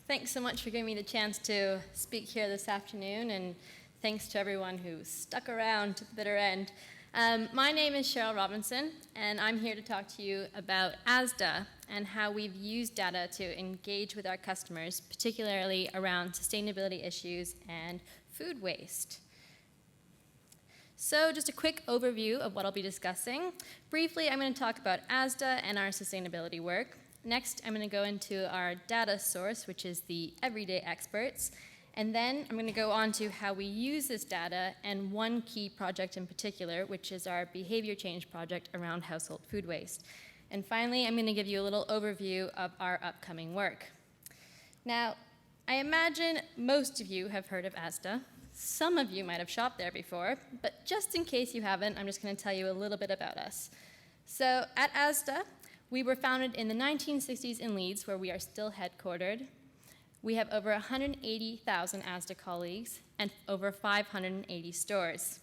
Thanks so much for giving me the chance to speak here this afternoon, and thanks to everyone who stuck around to the bitter end. My name is Cheryl Robinson, and I'm here to talk to you about Asda and how we've used data to engage with our customers, particularly around sustainability issues and food waste. So just a quick overview of what I'll be discussing. Briefly, I'm going to talk about Asda and our sustainability work. Next, I'm going to go into our data source, which is the everyday experts. And then I'm going to go on to how we use this data and one key project in particular, which is our behavior change project around household food waste. And finally, I'm going to give you a little overview of our upcoming work. Now, I imagine most of you have heard of Asda. Some of you might have shopped there before, but just in case you haven't, I'm just going to tell you a little bit about us. So at Asda, we were founded in the 1960s in Leeds, where we are still headquartered. We have over 180,000 Asda colleagues and over 580 stores.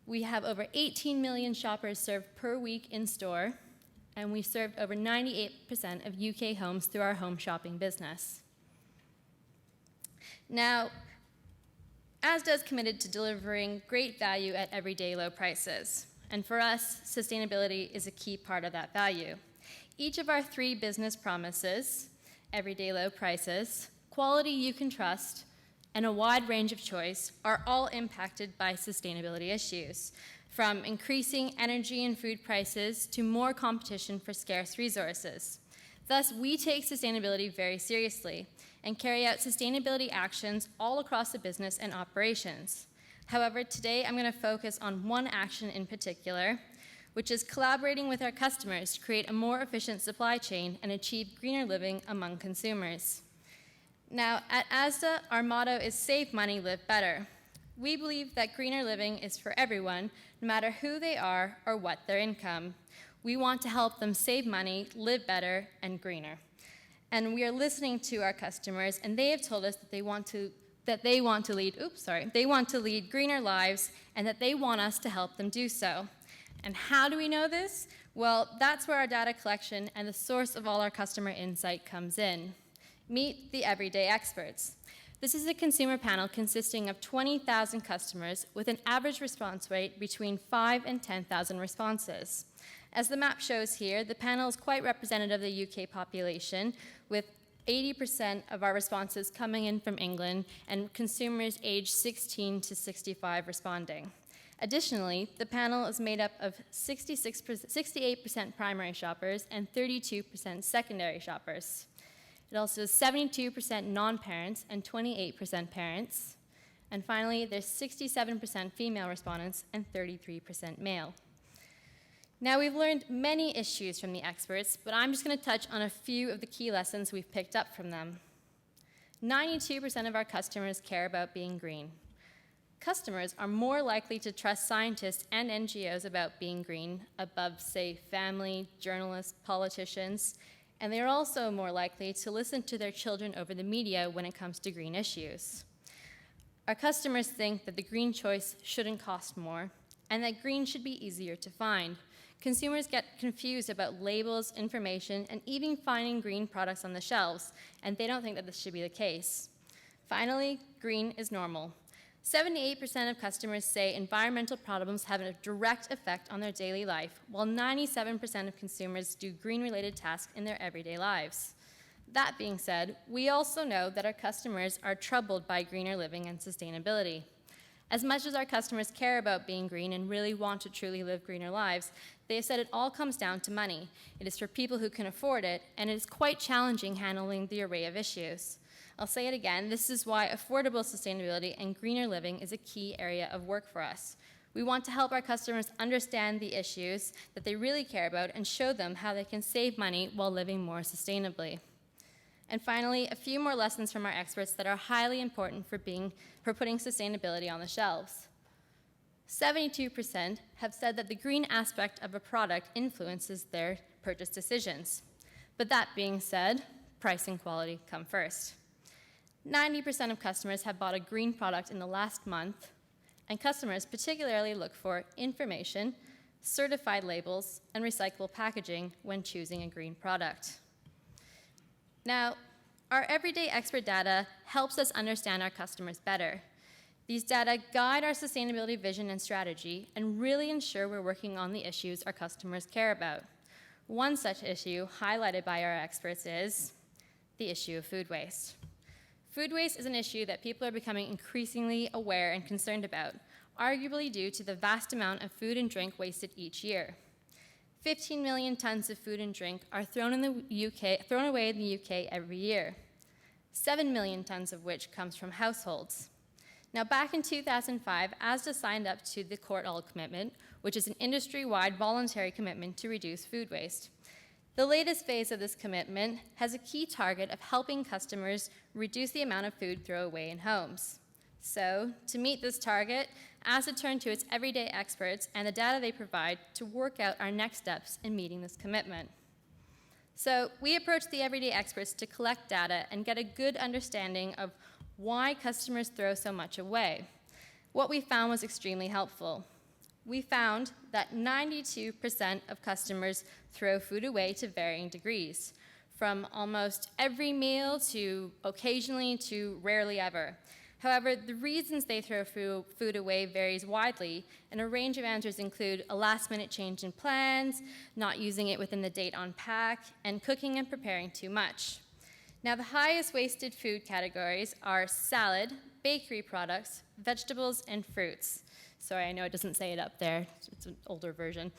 We have over 18 million shoppers served per week in store, and we served over 98% of UK homes through our home shopping business. Now, Asda is committed to delivering great value at everyday low prices. And for us, sustainability is a key part of that value. Each of our three business promises, everyday low prices, quality you can trust, and a wide range of choice, are all impacted by sustainability issues, from increasing energy and food prices to more competition for scarce resources. Thus, we take sustainability very seriously and carry out sustainability actions all across the business and operations. However, today I'm going to focus on one action in particular, which is collaborating with our customers to create a more efficient supply chain and achieve greener living among consumers. Now, at Asda, our motto is Save Money, Live Better. We believe that greener living is for everyone, no matter who they are or what their income. We want to help them save money, live better, and greener. And we are listening to our customers, and they have told us that they want to lead greener lives, and that they want us to help them do so. And how do we know this? Well, that's where our data collection and the source of all our customer insight comes in. Meet the everyday experts. This is a consumer panel consisting of 20,000 customers with an average response rate between 5 and 10,000 responses. As the map shows here, the panel is quite representative of the UK population, with 80% of our responses coming in from England and consumers aged 16 to 65 responding. Additionally, the panel is made up of 68% primary shoppers and 32% secondary shoppers. It also has 72% non-parents and 28% parents. And finally, there's 67% female respondents and 33% male. Now, we've learned many issues from the experts, but I'm just going to touch on a few of the key lessons we've picked up from them. 92% of our customers care about being green. Customers are more likely to trust scientists and NGOs about being green above, say, family, journalists, politicians, and they're also more likely to listen to their children over the media when it comes to green issues. Our customers think that the green choice shouldn't cost more, and that green should be easier to find. Consumers get confused about labels, information, and even finding green products on the shelves, and they don't think that this should be the case. Finally, green is normal. 78% of customers say environmental problems have a direct effect on their daily life, while 97% of consumers do green-related tasks in their everyday lives. That being said, we also know that our customers are troubled by greener living and sustainability. As much as our customers care about being green and really want to truly live greener lives, they have said it all comes down to money. It is for people who can afford it, and it is quite challenging handling the array of issues. I'll say it again, this is why affordable sustainability and greener living is a key area of work for us. We want to help our customers understand the issues that they really care about and show them how they can save money while living more sustainably. And finally, a few more lessons from our experts that are highly important for putting sustainability on the shelves. 72% have said that the green aspect of a product influences their purchase decisions. But that being said, price and quality come first. 90% of customers have bought a green product in the last month, and customers particularly look for information, certified labels, and recyclable packaging when choosing a green product. Now, Our everyday expert data helps us understand our customers better. These data guide our sustainability vision and strategy and really ensure we're working on the issues our customers care about. One such issue highlighted by our experts is the issue of food waste. Food waste is an issue that people are becoming increasingly aware and concerned about, arguably due to the vast amount of food and drink wasted each year. 15 million tons of food and drink are thrown away in the UK every year, 7 million tons of which comes from households. Now, back in 2005, Asda signed up to the Court All Commitment, which is an industry-wide voluntary commitment to reduce food waste. The latest phase of this commitment has a key target of helping customers reduce the amount of food thrown away in homes. So, to meet this target, Asda turned to its everyday experts and the data they provide to work out our next steps in meeting this commitment. So, we approached the everyday experts to collect data and get a good understanding of why customers throw so much away. What we found was extremely helpful. We found that 92% of customers throw food away to varying degrees, from almost every meal to occasionally to rarely ever. However, the reasons they throw food away varies widely, and a range of answers include a last-minute change in plans, not using it within the date on pack, and cooking and preparing too much. Now, the highest wasted food categories are salad, bakery products, vegetables, and fruits. Sorry, I know it doesn't say it up there. It's an older version.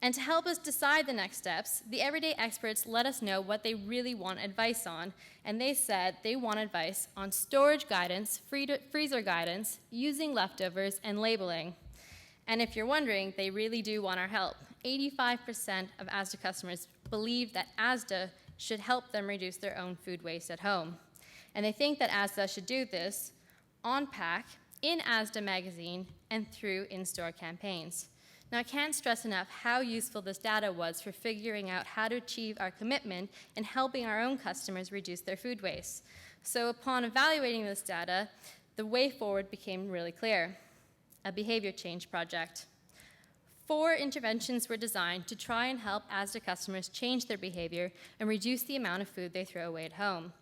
And to help us decide the next steps, the everyday experts let us know what they really want advice on, and they said they want advice on storage guidance, freezer guidance, using leftovers, and labeling. And if you're wondering, they really do want our help. 85% of Asda customers believe that Asda should help them reduce their own food waste at home. And they think that Asda should do this on pack, in Asda magazine, and through in-store campaigns. Now, I can't stress enough how useful this data was for figuring out how to achieve our commitment and helping our own customers reduce their food waste. So upon evaluating this data, the way forward became really clear: a behavior change project. 4 interventions were designed to try and help Asda customers change their behavior and reduce the amount of food they throw away at home.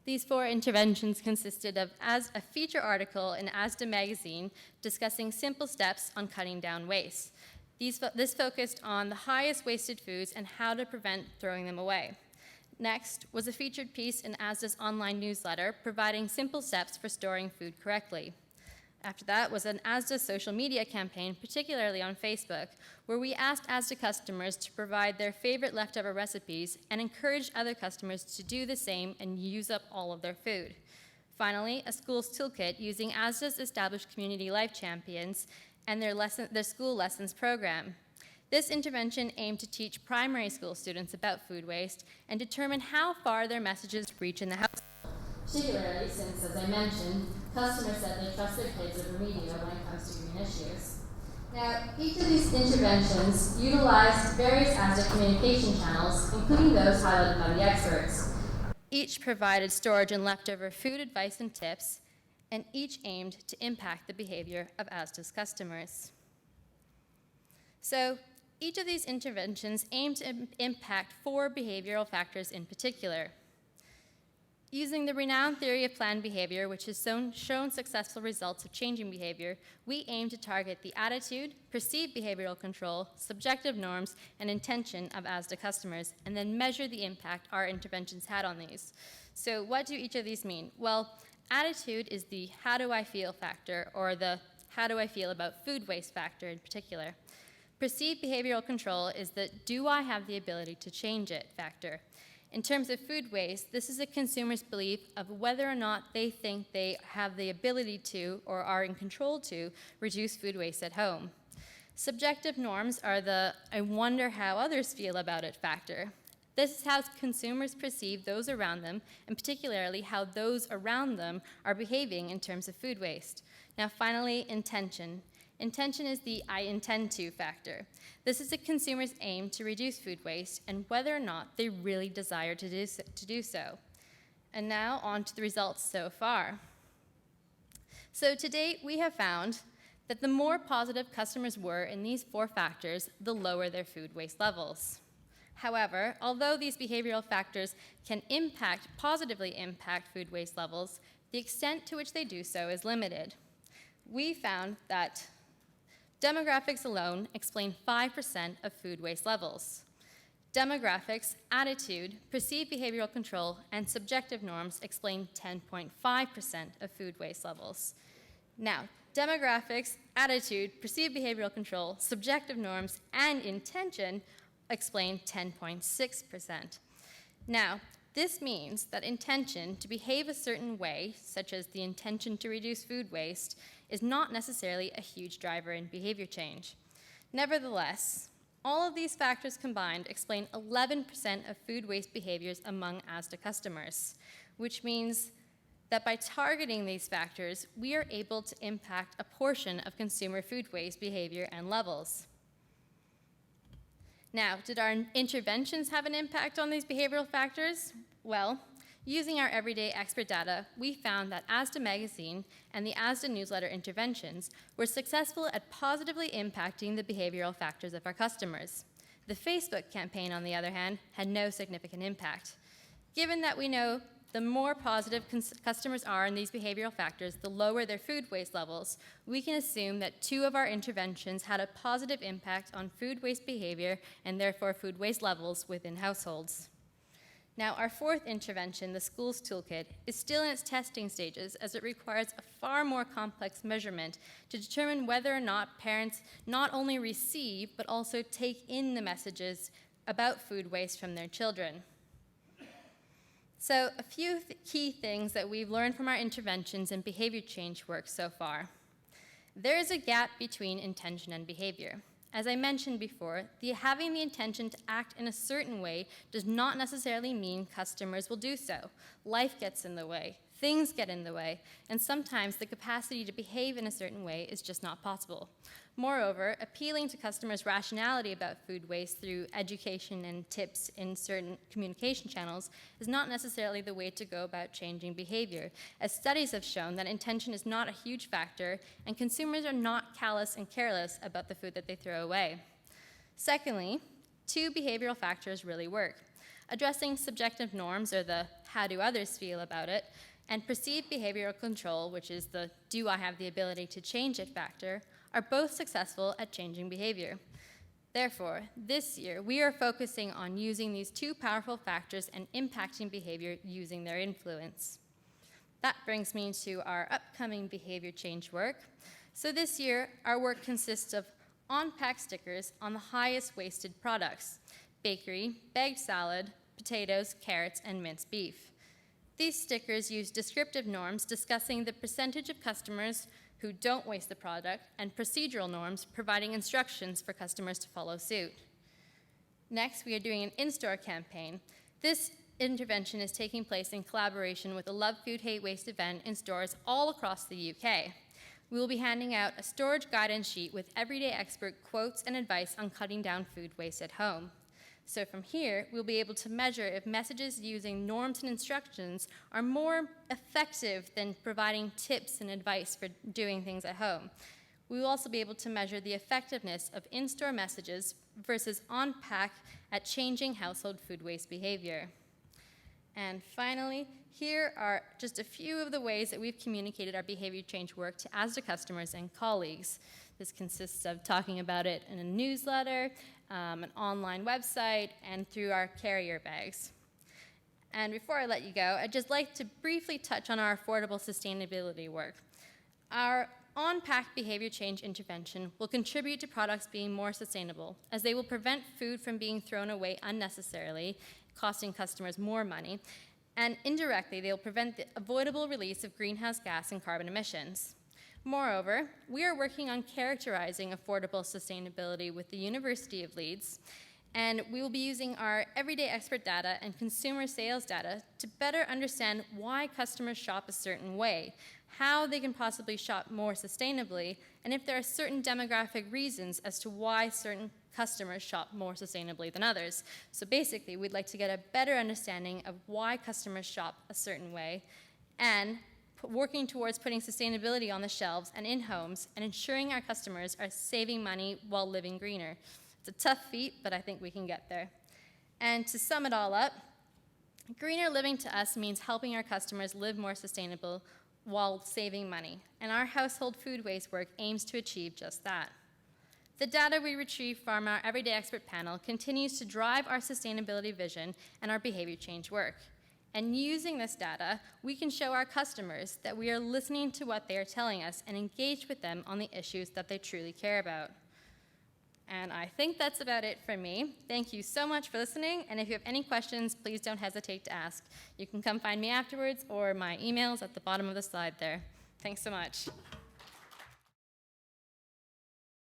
These 4 interventions consisted of a feature article in Asda magazine discussing simple steps on cutting down waste. This focused on the highest wasted foods and how to prevent throwing them away. Next was a featured piece in Asda's online newsletter providing simple steps for storing food correctly. After that was an Asda social media campaign, particularly on Facebook, where we asked Asda customers to provide their favorite leftover recipes and encouraged other customers to do the same and use up all of their food. Finally, a school's toolkit using Asda's established community life champions and their school lessons program. This intervention aimed to teach primary school students about food waste and determine how far their messages reach in the household. Particularly since, as I mentioned, customers said they trust their kids over media when it comes to green issues. Now, each of these interventions utilized various Asda communication channels, including those highlighted by the experts. Each provided storage and leftover food advice and tips, and each aimed to impact the behavior of Asda's customers. So, each of these interventions aimed to impact 4 behavioral factors in particular. Using the renowned theory of planned behavior, which has shown successful results of changing behavior, we aim to target the attitude, perceived behavioral control, subjective norms, and intention of Asda customers, and then measure the impact our interventions had on these. So what do each of these mean? Well, attitude is the how do I feel factor, or the how do I feel about food waste factor in particular. Perceived behavioral control is the do I have the ability to change it factor. In terms of food waste, this is a consumer's belief of whether or not they think they have the ability to or are in control to reduce food waste at home. Subjective norms are the I wonder how others feel about it factor. This is how consumers perceive those around them, and particularly how those around them are behaving in terms of food waste. Now finally, intention. Intention is the I intend to factor. This is a consumer's aim to reduce food waste and whether or not they really desire to do so. And now on to the results so far. So to date, we have found that the more positive customers were in these 4 factors, the lower their food waste levels. However, although these behavioral factors can positively impact food waste levels, the extent to which they do so is limited. We found that demographics alone explain 5% of food waste levels. Demographics, attitude, perceived behavioral control, and subjective norms explain 10.5% of food waste levels. Now, demographics, attitude, perceived behavioral control, subjective norms, and intention explain 10.6%. Now, this means that intention to behave a certain way, such as the intention to reduce food waste, is not necessarily a huge driver in behavior change. Nevertheless, all of these factors combined explain 11% of food waste behaviors among Asda customers, which means that by targeting these factors, we are able to impact a portion of consumer food waste behavior and levels. Now, did our interventions have an impact on these behavioral factors? Well, using our everyday expert data, we found that Asda Magazine and the Asda newsletter interventions were successful at positively impacting the behavioral factors of our customers. The Facebook campaign, on the other hand, had no significant impact. Given that we know the more positive customers are in these behavioral factors, the lower their food waste levels, we can assume that 2 of our interventions had a positive impact on food waste behavior and therefore food waste levels within households. Now, our 4th intervention, the Schools Toolkit, is still in its testing stages as it requires a far more complex measurement to determine whether or not parents not only receive but also take in the messages about food waste from their children. So, a few key things that we've learned from our interventions and behavior change work so far. There is a gap between intention and behavior. As I mentioned before, having the intention to act in a certain way does not necessarily mean customers will do so. Life gets in the way, things get in the way, and sometimes the capacity to behave in a certain way is just not possible. Moreover, appealing to customers' rationality about food waste through education and tips in certain communication channels is not necessarily the way to go about changing behavior, as studies have shown that intention is not a huge factor and consumers are not callous and careless about the food that they throw away. Secondly, 2 behavioral factors really work. Addressing subjective norms, or the how do others feel about it, and perceived behavioral control, which is the do I have the ability to change it factor, are both successful at changing behavior. Therefore, this year, we are focusing on using these 2 powerful factors and impacting behavior using their influence. That brings me to our upcoming behavior change work. So this year, our work consists of on-pack stickers on the highest wasted products: bakery, bagged salad, potatoes, carrots, and minced beef. These stickers use descriptive norms discussing the percentage of customers who don't waste the product, and procedural norms providing instructions for customers to follow suit. Next, we are doing an in-store campaign. This intervention is taking place in collaboration with the Love Food Hate Waste event in stores all across the UK. We will be handing out a storage guidance sheet with everyday expert quotes and advice on cutting down food waste at home. So from here, we'll be able to measure if messages using norms and instructions are more effective than providing tips and advice for doing things at home. We will also be able to measure the effectiveness of in-store messages versus on-pack at changing household food waste behavior. And finally, here are just a few of the ways that we've communicated our behavior change work to Asda customers and colleagues. This consists of talking about it in a newsletter, an online website, and through our carrier bags. And before I let you go, I'd just like to briefly touch on our affordable sustainability work. Our on-pack behavior change intervention will contribute to products being more sustainable, as they will prevent food from being thrown away unnecessarily, costing customers more money, and indirectly, they will prevent the avoidable release of greenhouse gas and carbon emissions. Moreover, we are working on characterizing affordable sustainability with the University of Leeds, and we will be using our everyday expert data and consumer sales data to better understand why customers shop a certain way, how they can possibly shop more sustainably, and if there are certain demographic reasons as to why certain customers shop more sustainably than others. So basically, we'd like to get a better understanding of why customers shop a certain way, and working towards putting sustainability on the shelves and in homes and ensuring our customers are saving money while living greener. It's a tough feat, but I think we can get there. And to sum it all up, greener living to us means helping our customers live more sustainable while saving money. And our household food waste work aims to achieve just that. The data we retrieve from our Everyday Expert panel continues to drive our sustainability vision and our behavior change work. And using this data, we can show our customers that we are listening to what they are telling us and engage with them on the issues that they truly care about. And I think that's about it for me. Thank you so much for listening, and if you have any questions, please don't hesitate to ask. You can come find me afterwards, or my email's at the bottom of the slide there. Thanks so much.